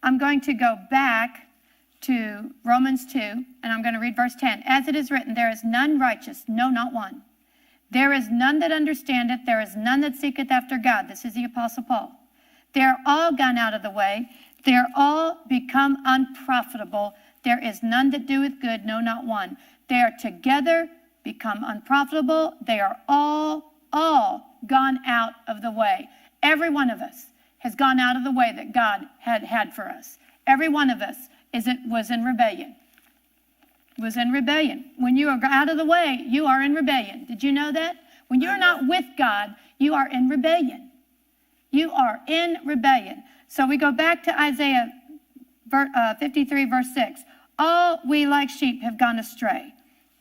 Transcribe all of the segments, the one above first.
I'm going to go back to Romans 2, and I'm going to read verse 10. As it is written, there is none righteous, no, not one. There is none that understandeth, there is none that seeketh after God. This is the Apostle Paul. They are all gone out of the way. They are all become unprofitable. There is none that doeth good, no, not one. They are together become unprofitable. They are all gone out of the way. Every one of us has gone out of the way that God had for us. Every one of us was in rebellion. Was in rebellion. When you are out of the way, you are in rebellion. Did you know that? When you're not with God, you are in rebellion. You are in rebellion. So we go back to Isaiah 53, verse 6. All we like sheep have gone astray.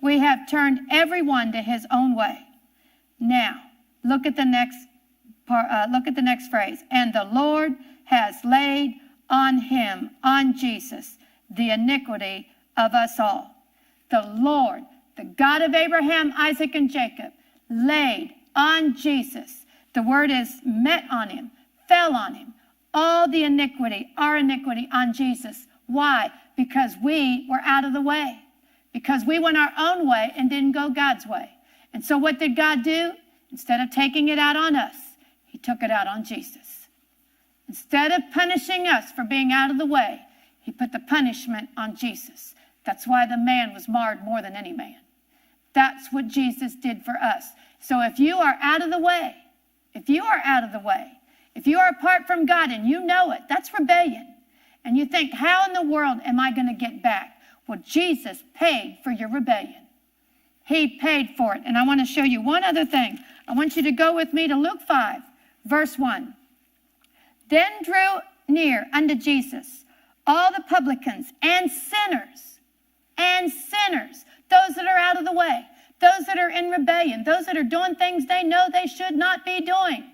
We have turned every one to his own way. Now, look at the next part. Look at the next phrase. And the Lord has laid on him, on Jesus, the iniquity of us all. The Lord, the God of Abraham, Isaac, and Jacob, laid on Jesus. The word is met on him, fell on him. All the iniquity, our iniquity on Jesus. Why? Because we were out of the way. Because we went our own way and didn't go God's way. And so what did God do? Instead of taking it out on us, he took it out on Jesus. Instead of punishing us for being out of the way, he put the punishment on Jesus. That's why the man was marred more than any man. That's what Jesus did for us. So if you are out of the way, if you are apart from God and you know it, that's rebellion. And you think, how in the world am I going to get back? Well, Jesus paid for your rebellion. He paid for it. And I want to show you one other thing. I want you to go with me to Luke 5, verse 1. Then drew near unto Jesus all the publicans and sinners, those that are out of the way, those that are in rebellion, those that are doing things they know they should not be doing.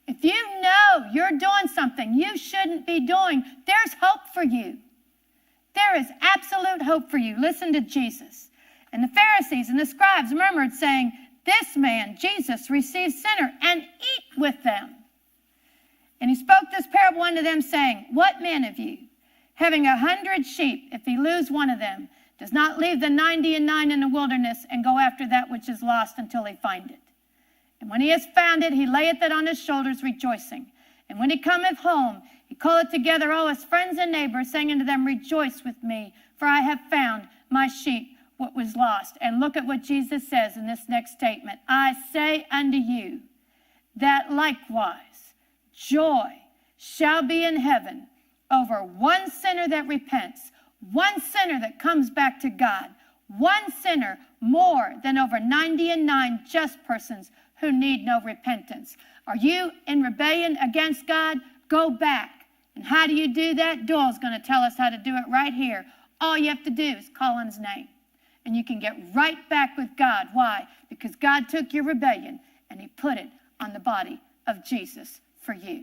If you know you're doing something you shouldn't be doing, there's hope for you. There is absolute hope for you. Listen to Jesus. And the Pharisees and the scribes murmured, saying, this man, Jesus, receives sinners and eat with them. And he spoke this parable unto them, saying, what man of you, having 100 sheep, if he lose one of them, does not leave the 99 in the wilderness and go after that which is lost until he find it? And when he has found it, he layeth it on his shoulders, rejoicing. And when he cometh home, he calleth together all his friends and neighbors, saying unto them, rejoice with me, for I have found my sheep what was lost. And look at what Jesus says in this next statement. I say unto you that likewise joy shall be in heaven over one sinner that repents, one sinner that comes back to God, one sinner more than over 99 just persons who need no repentance. Are you in rebellion against God? Go back. And how do you do that? Doyle's going to tell us how to do it right here. All you have to do is call on his name. And you can get right back with God. Why? Because God took your rebellion and he put it on the body of Jesus for you.